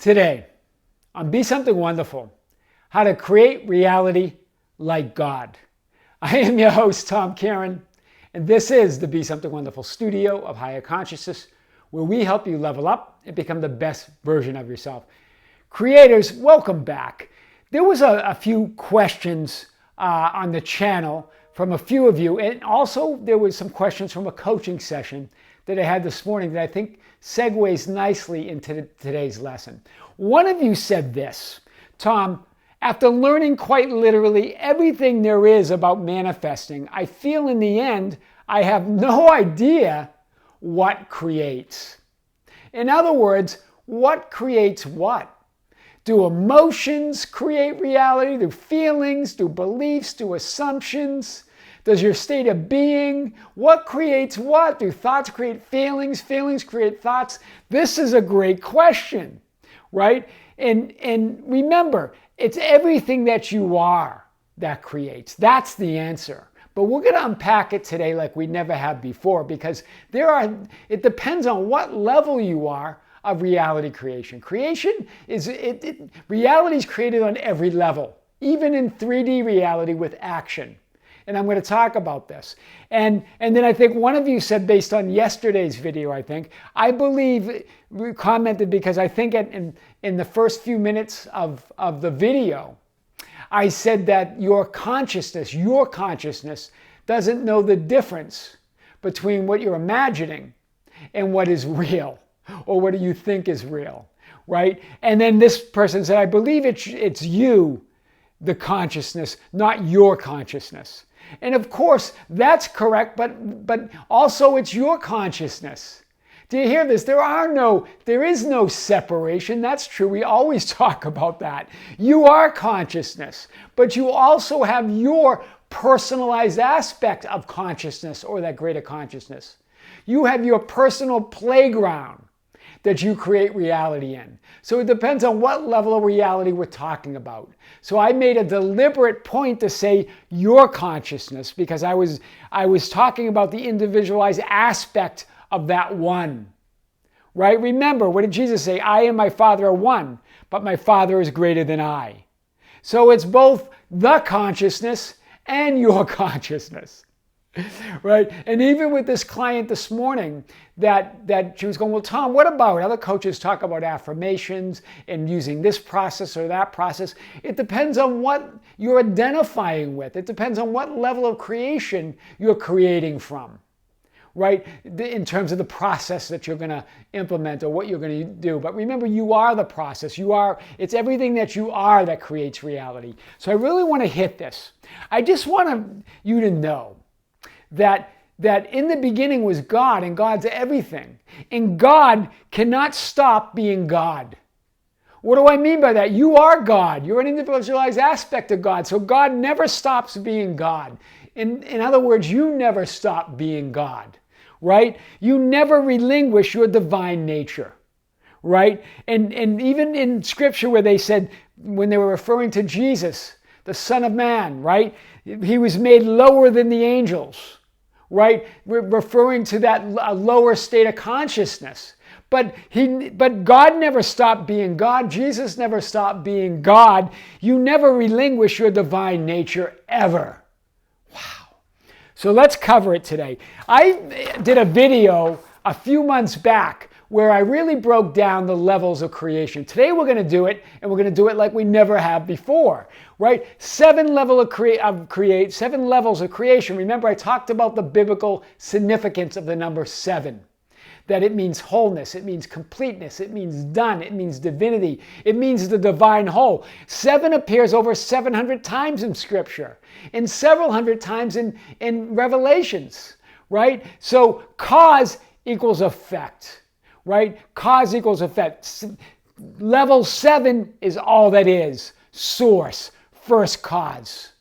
Today, on Be Something Wonderful, how to create reality like God. I am your host, Tom Karen, and this is the Be Something Wonderful studio of higher consciousness, where we help you level up and become the best version of yourself. Creators, welcome back. There was a few questions on the channel from a few of you, and also there was some questions from a coaching session that I had this morning that I think segues nicely into today's lesson. One of you said this: Tom, after learning quite literally everything there is about manifesting, I feel in the end I have no idea what creates. In other words, what creates what? Do emotions create reality? Do feelings? Do beliefs? Do assumptions? Does your state of being? What creates what? Do thoughts create feelings? Feelings create thoughts? This is a great question, right? And remember, it's everything that you are that creates. That's the answer. But we're going to unpack it today like we never have before, because it depends on what level you are of reality creation. Reality is created on every level, even in 3D reality with action. And I'm going to talk about this. And then I think one of you said, based on yesterday's video, I believe, commented because I think in the first few minutes of the video, I said that your consciousness doesn't know the difference between what you're imagining and what is real, or what do you think is real, right? And then this person said, I believe it's you, the consciousness, not your consciousness. And of course, that's correct, but also it's your consciousness. Do you hear this? There is no separation. That's true. We always talk about that. You are consciousness, but you also have your personalized aspect of consciousness, or that greater consciousness. You have your personal playground that you create reality in. So it depends on what level of reality we're talking about. So I made a deliberate point to say your consciousness, because I was talking about the individualized aspect of that one, right? Remember, what did Jesus say? I and my Father are one, but my Father is greater than I. So it's both the consciousness and your consciousness. Right? And even with this client this morning, that she was going, well, Tom, what about other coaches talk about affirmations and using this process or that process? It depends on what you're identifying with. It depends on what level of creation you're creating from, right? In terms of the process that you're going to implement or what you're going to do. But remember, you are the process. It's everything that you are that creates reality. So I really want to hit this. I just want you to know that in the beginning was God, and God's everything. And God cannot stop being God. What do I mean by that? You are God. You're an individualized aspect of God. So God never stops being God. In other words, you never stop being God, right? You never relinquish your divine nature, right? And even in Scripture where they said, when they were referring to Jesus, the Son of Man, right? He was made lower than the angels, right? We're referring to that lower state of consciousness. But God never stopped being God. Jesus never stopped being God. You never relinquish your divine nature ever. Wow. So let's cover it today. I did a video a few months back where I really broke down the levels of creation. Today we're going to do it, and we're going to do it like we never have before, right? 7 levels of creation. Remember, I talked about the biblical significance of the number 7. That it means wholeness, it means completeness, it means done, it means divinity, it means the divine whole. 7 appears over 700 times in Scripture, and several hundred times in Revelations, right? So cause equals effect. Right? Cause equals effect. Level 7 is all that is. Source, first cause.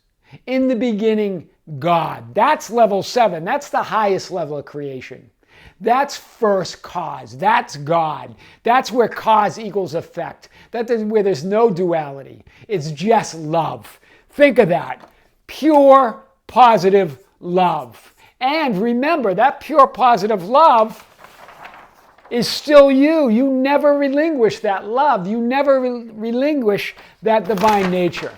In the beginning, God. That's level 7. That's the highest level of creation. That's first cause. That's God. That's where cause equals effect. That's where there's no duality. It's just love. Think of that. Pure, positive love. And remember, that pure, positive love is still you. You never relinquish that love. You never relinquish that divine nature.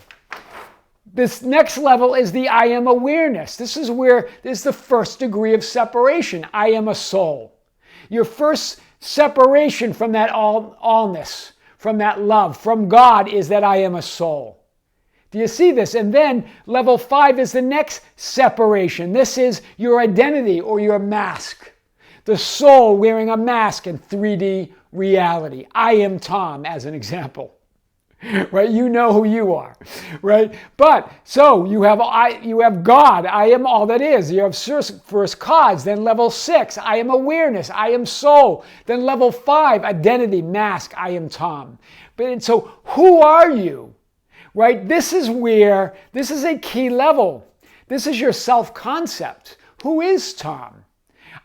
This next level is the I am awareness. This is the first degree of separation. I am a soul. Your first separation from that allness, from that love, from God, is that I am a soul. Do you see this? And then level 5 is the next separation. This is your identity or your mask. The soul wearing a mask in 3D reality. I am Tom, as an example. Right? You know who you are, right? But so you have God. I am all that is. You have first cause. Then level 6, I am awareness. I am soul. Then level 5, identity, mask. I am Tom. And so who are you? Right? This is a key level. This is your self-concept. Who is Tom?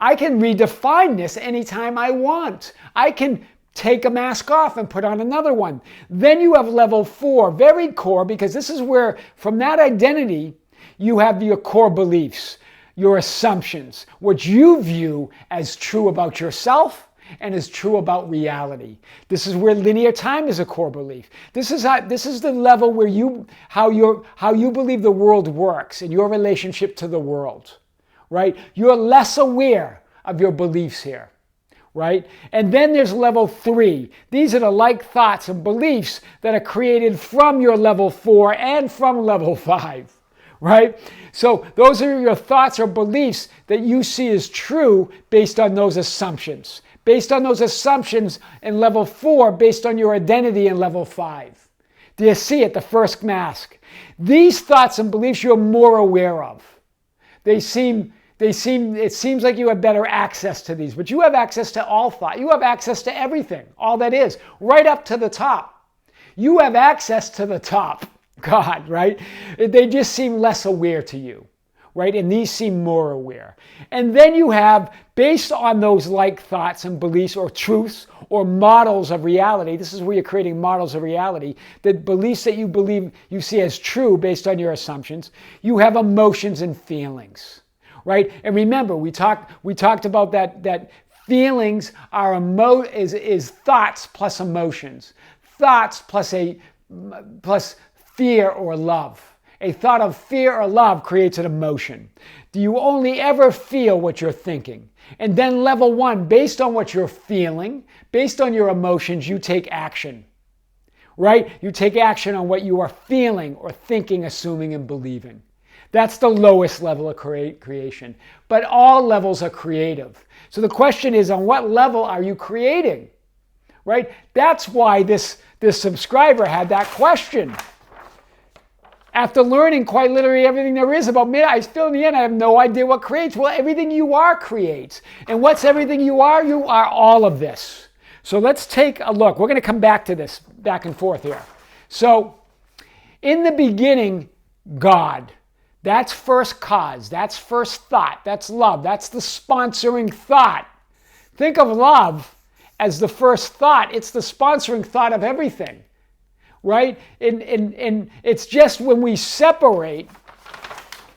I can redefine this anytime I want. I can take a mask off and put on another one. Then you have level 4, very core, because this is where, from that identity, you have your core beliefs, your assumptions, what you view as true about yourself and is true about reality. This is where linear time is a core belief. This is the level where how you believe the world works and your relationship to the world, right? You're less aware of your beliefs here. Right? And then there's level 3. These are the like thoughts and beliefs that are created from your level 4 and from level 5. Right? So those are your thoughts or beliefs that you see as true based on those assumptions. Based on those assumptions in level 4, based on your identity in level 5. Do you see it? The first mask. These thoughts and beliefs you're more aware of. It seems like you have better access to these, but you have access to all thought. You have access to everything, all that is, right up to the top. You have access to the top, God, right? They just seem less aware to you, right? And these seem more aware. And then you have, based on those like thoughts and beliefs or truths or models of reality, this is where you're creating models of reality, the beliefs that you believe you see as true based on your assumptions, you have emotions and feelings. Right? And remember, we talked about that feelings are is thoughts plus emotions. Thoughts plus fear or love. A thought of fear or love creates an emotion. Do you only ever feel what you're thinking? And then level 1, based on what you're feeling, based on your emotions, you take action. Right? You take action on what you are feeling or thinking, assuming, and believing. That's the lowest level of creation. But all levels are creative. So the question is, on what level are you creating? Right? That's why this subscriber had that question. After learning quite literally everything there is about me, I still in the end I have no idea what creates. Well, everything you are creates. And what's everything you are? You are all of this. So let's take a look. We're going to come back to this, back and forth here. So in the beginning, God. That's first cause. That's first thought. That's love. That's the sponsoring thought. Think of love as the first thought. It's the sponsoring thought of everything, right? And it's just when we separate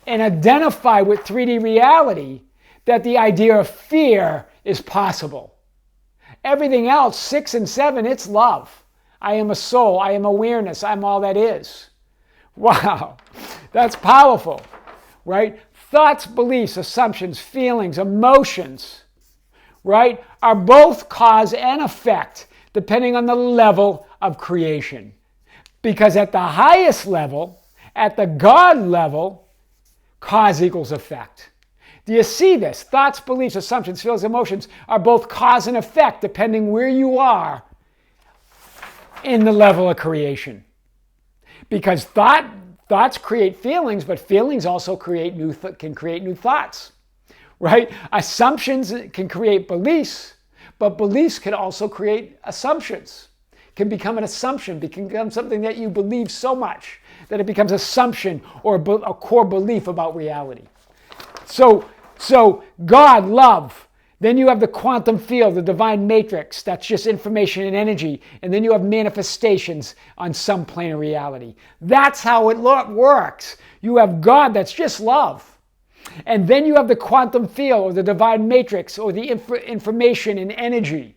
and identify with 3D reality that the idea of fear is possible. Everything else, 6 and 7, it's love. I am a soul. I am awareness. I'm all that is. Wow. That's powerful, right? Thoughts, beliefs, assumptions, feelings, emotions, right, are both cause and effect depending on the level of creation. Because at the highest level, at the God level, cause equals effect. Do you see this? Thoughts, beliefs, assumptions, feelings, emotions are both cause and effect depending where you are in the level of creation. Because thoughts create feelings, but feelings also can create new thoughts, right? Assumptions can create beliefs, but beliefs can also create assumptions. Can become an assumption, become something that you believe so much that it becomes assumption or a core belief about reality. So God, love. Then you have the quantum field, the divine matrix. That's just information and energy. And then you have manifestations on some plane of reality. That's how it works. You have God, that's just love. And then you have the quantum field or the divine matrix or the information and energy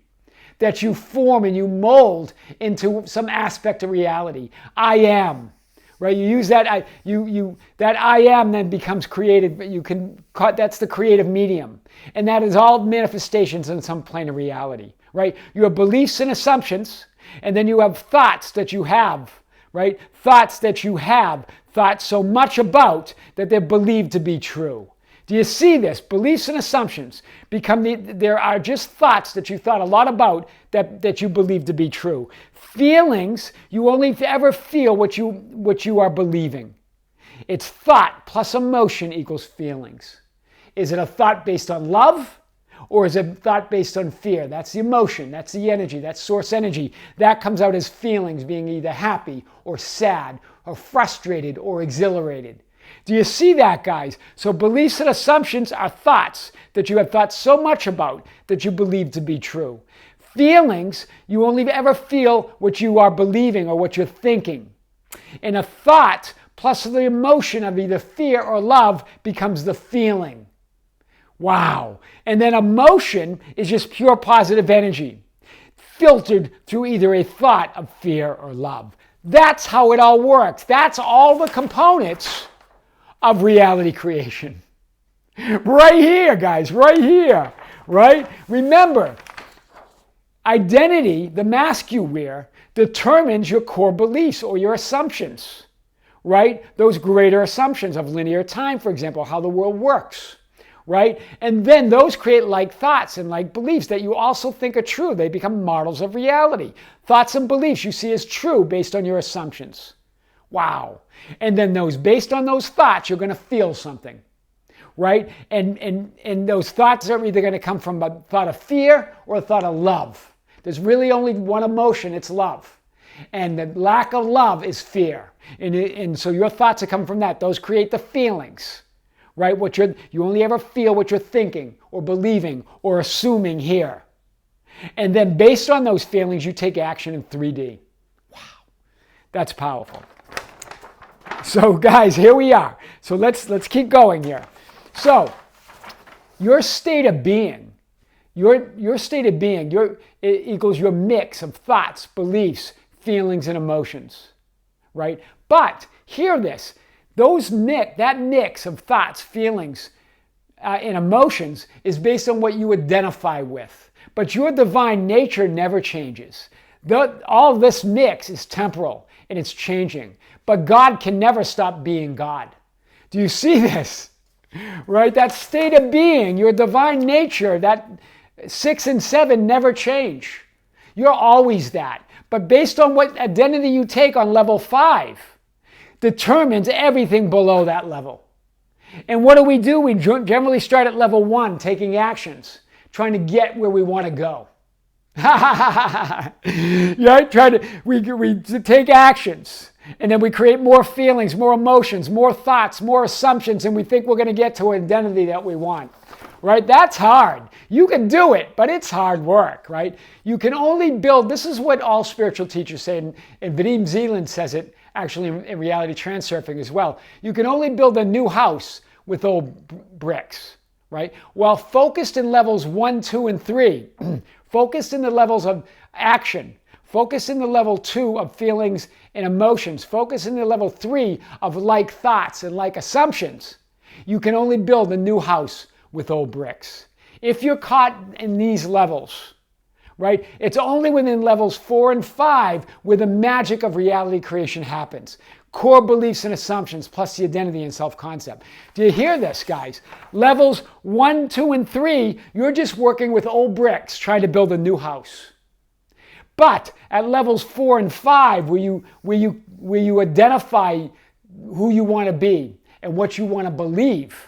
that you form and you mold into some aspect of reality. I am. Right? You use that that I am then becomes creative. That's the creative medium. And that is all manifestations in some plane of reality. Right? You have beliefs and assumptions, and then you have thoughts that you have. Right? Thoughts that you have thought so much about that they're believed to be true. Do you see this? Beliefs and assumptions there are just thoughts that you thought a lot about that you believe to be true. Feelings, you only ever feel what you are believing. It's thought plus emotion equals feelings. Is it a thought based on love? Or is it a thought based on fear? That's the emotion, that's the energy, that's source energy. That comes out as feelings, being either happy or sad or frustrated or exhilarated. Do you see that, guys? So beliefs and assumptions are thoughts that you have thought so much about that you believe to be true. Feelings, you only ever feel what you are believing or what you're thinking. And a thought plus the emotion of either fear or love becomes the feeling. Wow. And then emotion is just pure positive energy, filtered through either a thought of fear or love. That's how it all works. That's all the components of reality creation. Right here, guys, right here, right? Remember, identity, the mask you wear, determines your core beliefs or your assumptions, right? Those greater assumptions of linear time, for example, how the world works, right? And then those create like thoughts and like beliefs that you also think are true. They become models of reality. Thoughts and beliefs you see as true based on your assumptions. Wow. And then based on those thoughts, you're going to feel something, right? And those thoughts are either going to come from a thought of fear or a thought of love. There's really only one emotion, it's love. And the lack of love is fear. And so your thoughts are coming from that. Those create the feelings, right? You only ever feel what you're thinking or believing or assuming here. And then based on those feelings, you take action in 3D. Wow. That's powerful. So guys, here we are. So let's keep going here. So your state of being, it equals your mix of thoughts, beliefs, feelings, and emotions, right? But hear this, that mix of thoughts, feelings, and emotions is based on what you identify with. But your divine nature never changes. All this mix is temporal and it's changing. But God can never stop being God. Do you see this? Right? That state of being, your divine nature, that 6 and 7 never change. You're always that. But based on what identity you take on level 5, determines everything below that level. And what do? We generally start at level 1, taking actions, trying to get where we want to go. We take actions, and then we create more feelings, more emotions, more thoughts, more assumptions, and we think we're going to get to an identity that we want. Right? That's hard. You can do it, but it's hard work, right? You can only build, this is what all spiritual teachers say, and Vadim Zeland says it actually in reality transurfing as well. You can only build a new house with old bricks, right? While focused in levels 1, 2, and 3, focused in the levels of action, focused in the level 2 of feelings and emotions, focused in the level 3 of like thoughts and like assumptions, you can only build a new house with old bricks. If you're caught in these levels, right, it's only within levels 4 and 5 where the magic of reality creation happens. Core beliefs and assumptions plus the identity and self-concept. Do you hear this, guys? Levels 1, 2, and 3, you're just working with old bricks trying to build a new house. But at levels 4 and 5, where you identify who you want to be and what you want to believe,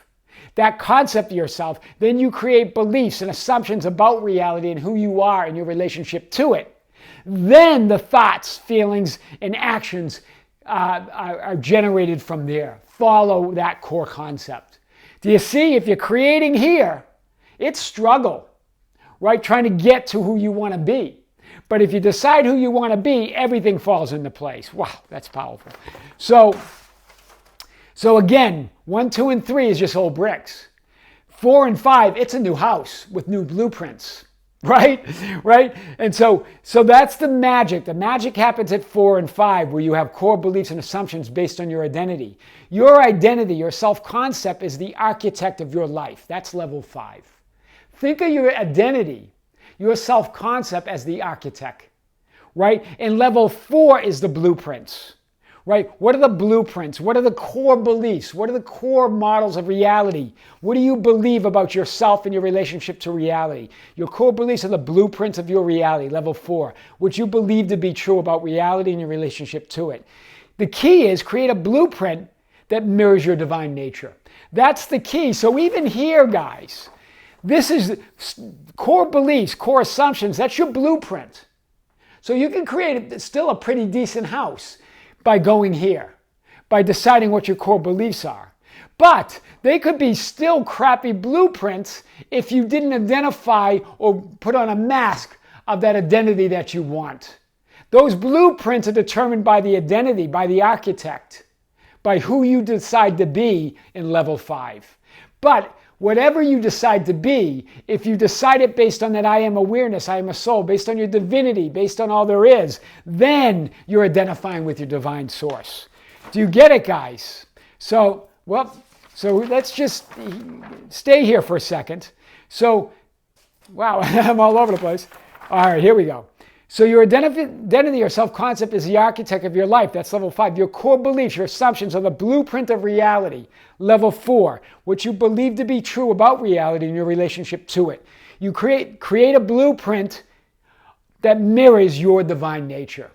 that concept of yourself, then you create beliefs and assumptions about reality and who you are and your relationship to it. Then the thoughts, feelings, and actions are generated from there. Follow that core concept. Do you see? If you're creating here, it's struggle, right? Trying to get to who you want to be. But if you decide who you want to be, everything falls into place. Wow, that's powerful. So So again, 1, 2, and 3 is just old bricks. 4 and 5, it's a new house with new blueprints, right? Right? And so that's the magic. The magic happens at 4 and 5, where you have core beliefs and assumptions based on your identity. Your identity, your self-concept, is the architect of your life. That's level 5. Think of your identity, your self-concept, as the architect, right? And level 4 is the blueprints. Right? What are the blueprints? What are the core beliefs? What are the core models of reality? What do you believe about yourself and your relationship to reality? Your core beliefs are the blueprints of your reality, level 4, which you believe to be true about reality and your relationship to it. The key is create a blueprint that mirrors your divine nature. That's the key. So even here, guys, this is core beliefs, core assumptions. That's your blueprint. So you can create still a pretty decent house by going here, by deciding what your core beliefs are. But they could be still crappy blueprints if you didn't identify or put on a mask of that identity that you want. Those blueprints are determined by the identity, by the architect, by who you decide to be in level 5. But whatever you decide to be, if you decide it based on that I am awareness, I am a soul, based on your divinity, based on all there is, then you're identifying with your divine source. Do you get it, guys? So let's just stay here for a second. So, wow, I'm all over the place. All right, here we go. So your identity or self-concept is the architect of your life. That's level 5. Your core beliefs, your assumptions are the blueprint of reality. Level 4, what you believe to be true about reality and your relationship to it. You create a blueprint that mirrors your divine nature.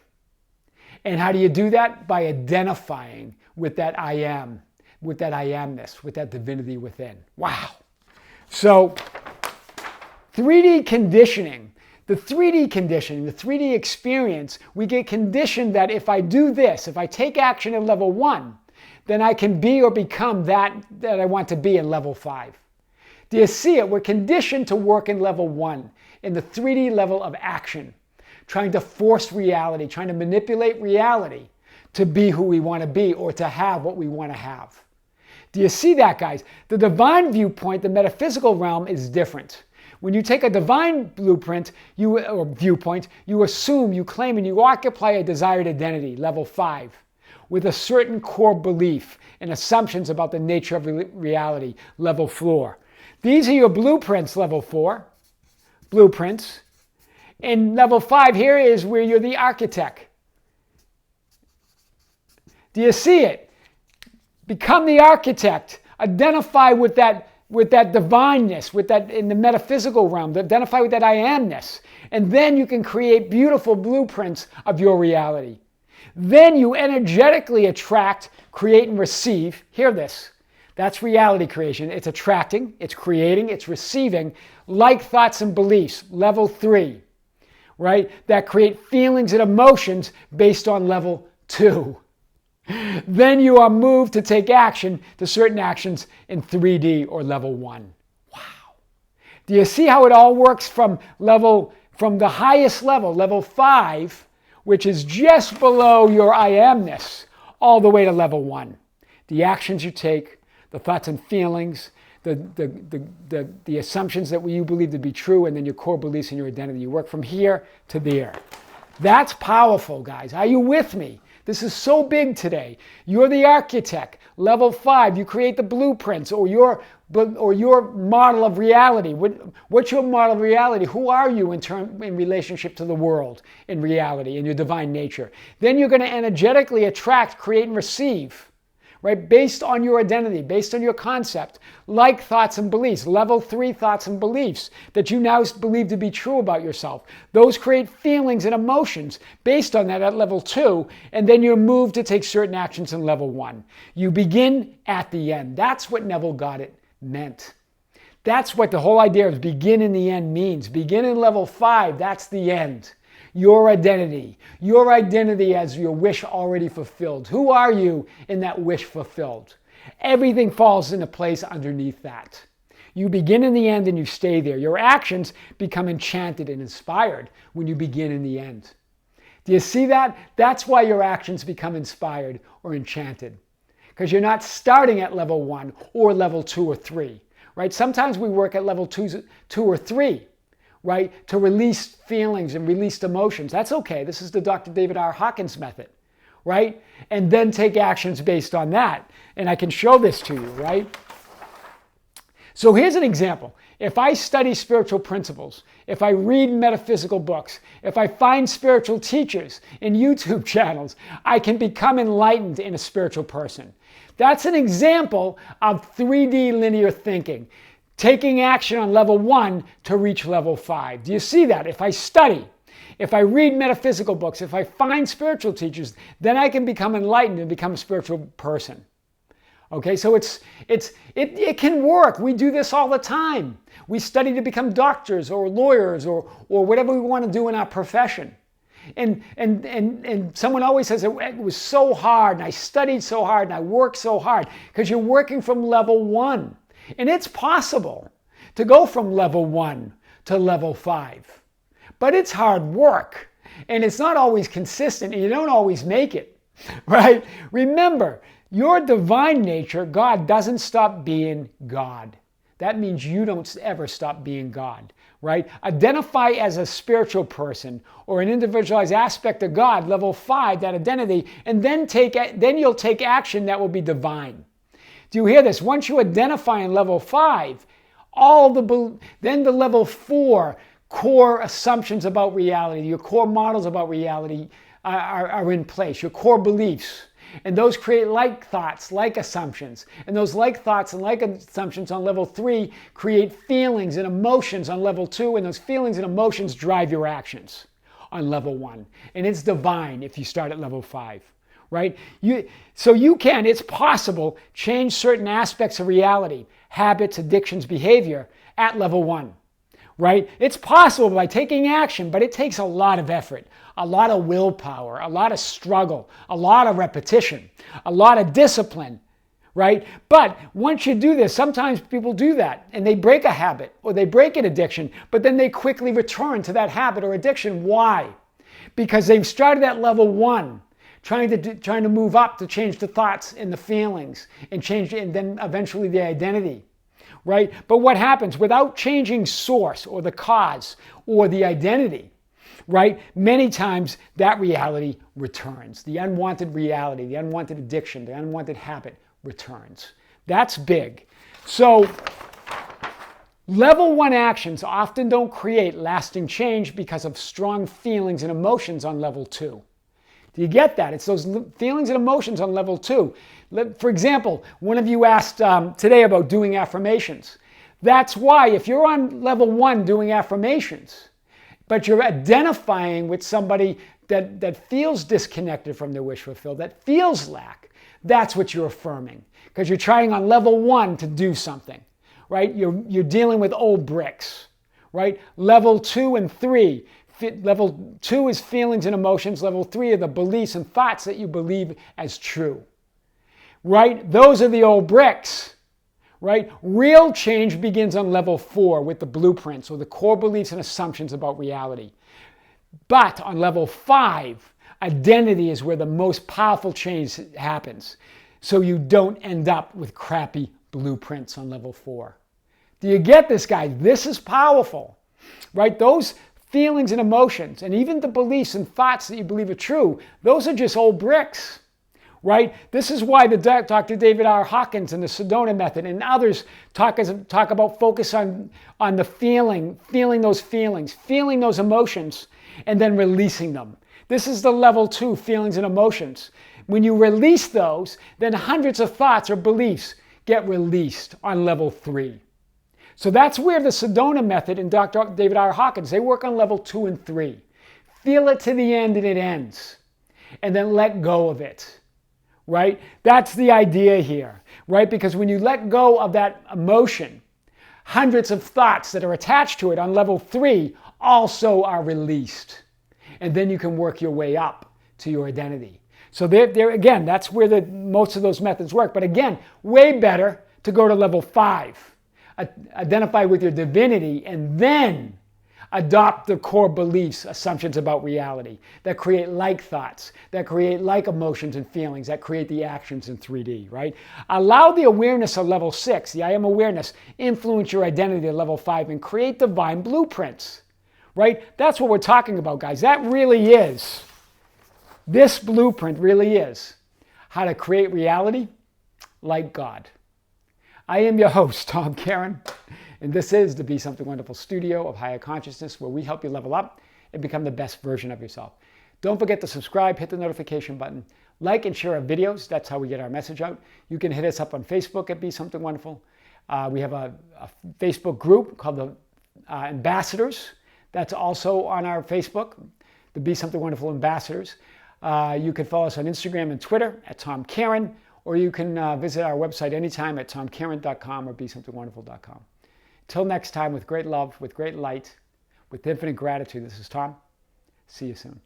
And how do you do that? By identifying with that I am, with that I amness, with that divinity within. Wow. So 3D conditioning. The 3D conditioning, the 3D experience, we get conditioned that if I do this, if I take action at level 1, then I can be or become that I want to be in level 5. Do you see it? We're conditioned to work in level 1, in the 3D level of action, trying to force reality, trying to manipulate reality to be who we want to be or to have what we want to have. Do you see that, guys? The divine viewpoint, the metaphysical realm, is different. When you take a divine blueprint or viewpoint, you assume, you claim, and you occupy a desired identity, level 5, with a certain core belief and assumptions about the nature of reality, level 4. These are your blueprints, level 4, blueprints. And level 5 here is where you're the architect. Do you see it? Become the architect. Identify with that divineness, with that in the metaphysical realm, identify with that I amness. And then you can create beautiful blueprints of your reality. Then you energetically attract, create, and receive. Hear this. That's reality creation. It's attracting, it's creating, it's receiving like thoughts and beliefs, level 3, right? That create feelings and emotions based on level 2. Then you are moved to take action to certain actions in 3D or level 1. Wow. Do you see how it all works from the highest level, level 5, which is just below your I amness, all the way to level 1? The actions you take, the thoughts and feelings, the assumptions that you believe to be true, and then your core beliefs and your identity. You work from here to there. That's powerful, guys. Are you with me? This is so big today. You're the architect. Level 5, you create the blueprints or your model of reality. What's your model of reality? Who are you in relationship to the world, in reality, in your divine nature? Then you're going to energetically attract, create, and receive, right? Based on your identity, based on your concept, like thoughts and beliefs, level 3 thoughts and beliefs that you now believe to be true about yourself. Those create feelings and emotions based on that at level 2, and then you're moved to take certain actions in level 1. You begin at the end. That's what Neville Goddard meant. That's what the whole idea of begin in the end means. Begin in level 5, that's the end. Your identity as your wish already fulfilled. Who are you in that wish fulfilled? Everything falls into place underneath that. You begin in the end and you stay there. Your actions become enchanted and inspired when you begin in the end. Do you see that? That's why your actions become inspired or enchanted. because you're not starting at level 1 or level 2 or 3, right? Sometimes we work at level 2 or 3, right, to release feelings and release emotions. That's okay. This is the Dr. David R. Hawkins method, right? And then take actions based on that. And I can show this to you, right? So here's an example. If I study spiritual principles, if I read metaphysical books, if I find spiritual teachers in YouTube channels, I can become enlightened in a spiritual person. That's an example of 3D linear thinking, taking action on level 1 to reach level 5. Do you see that? If I study, if I read metaphysical books, if I find spiritual teachers, then I can become enlightened and become a spiritual person. Okay, so it can work. We do this all the time. We study to become doctors or lawyers or whatever we want to do in our profession. And someone always says it was so hard, and I studied so hard, and I worked so hard, because you're working from level 1. And it's possible to go from level 1 to level 5. But it's hard work, and it's not always consistent, and you don't always make it, right? Remember, your divine nature, God, doesn't stop being God. That means you don't ever stop being God, right? Identify as a spiritual person or an individualized aspect of God, level 5, that identity, and then you'll take action that will be divine. Do you hear this? Once you identify in level 5, then the level 4 core assumptions about reality, your core models about reality are in place, your core beliefs. And those create like thoughts, like assumptions. And those like thoughts and like assumptions on level 3 create feelings and emotions on level 2. And those feelings and emotions drive your actions on level 1. And it's divine if you start at level 5, right? It's possible, change certain aspects of reality, habits, addictions, behavior at level 1. Right? It's possible by taking action, but it takes a lot of effort, a lot of willpower, a lot of struggle, a lot of repetition, a lot of discipline, right? But once you do this, sometimes people do that and they break a habit or they break an addiction, but then they quickly return to that habit or addiction. Why? Because they've started at level 1, trying to move up to change the thoughts and the feelings and then eventually the identity. Right? But what happens without changing source or the cause or the identity, right? Many times that reality returns. The unwanted reality, the unwanted addiction, the unwanted habit returns. That's big. So level 1 actions often don't create lasting change because of strong feelings and emotions on level 2. Do you get that? It's those feelings and emotions on level 2. For example, one of you asked today about doing affirmations. That's why if you're on level 1 doing affirmations, but you're identifying with somebody that feels disconnected from their wish fulfilled, that feels lack, that's what you're affirming. Because you're trying on level 1 to do something, right? You're dealing with old bricks, right? Level 2 and 3. Level 2 is feelings and emotions. Level 3 are the beliefs and thoughts that you believe as true. Right? Those are the old bricks. Right? Real change begins on level 4 with the blueprints or the core beliefs and assumptions about reality. But on level 5, identity is where the most powerful change happens. So you don't end up with crappy blueprints on level 4. Do you get this, guys? This is powerful. Right? Those feelings and emotions, and even the beliefs and thoughts that you believe are true, those are just old bricks, right? This is why the Dr. David R. Hawkins and the Sedona method and others talk about focus on the feeling those feelings, feeling those emotions, and then releasing them. This is the level 2, feelings and emotions. When you release those, then hundreds of thoughts or beliefs get released on level 3. So that's where the Sedona method and Dr. David R. Hawkins, they work on level 2 and 3. Feel it to the end and it ends. And then let go of it, right? That's the idea here, right? Because when you let go of that emotion, hundreds of thoughts that are attached to it on level 3 also are released. And then you can work your way up to your identity. So there again, that's where most of those methods work. But again, way better to go to level 5. Identify with your divinity and then adopt the core beliefs, assumptions about reality, that create like thoughts, that create like emotions and feelings, that create the actions in 3D, right? Allow the awareness of level 6, the I am awareness, influence your identity at level 5 and create divine blueprints, right? That's what we're talking about, guys. That really is, this blueprint really is how to create reality like God. I am your host, Tom Caron, and this is the Be Something Wonderful studio of higher consciousness, where we help you level up and become the best version of yourself. Don't forget to subscribe, hit the notification button, like and share our videos. That's how we get our message out. You can hit us up on Facebook at Be Something Wonderful. We have a Facebook group called the Ambassadors. That's also on our Facebook, the Be Something Wonderful Ambassadors. You can follow us on Instagram and Twitter at Tom Caron, or you can visit our website anytime at tomcaron.com or besomethingwonderful.com. Till next time, with great love, with great light, with infinite gratitude, this is Tom. See you soon.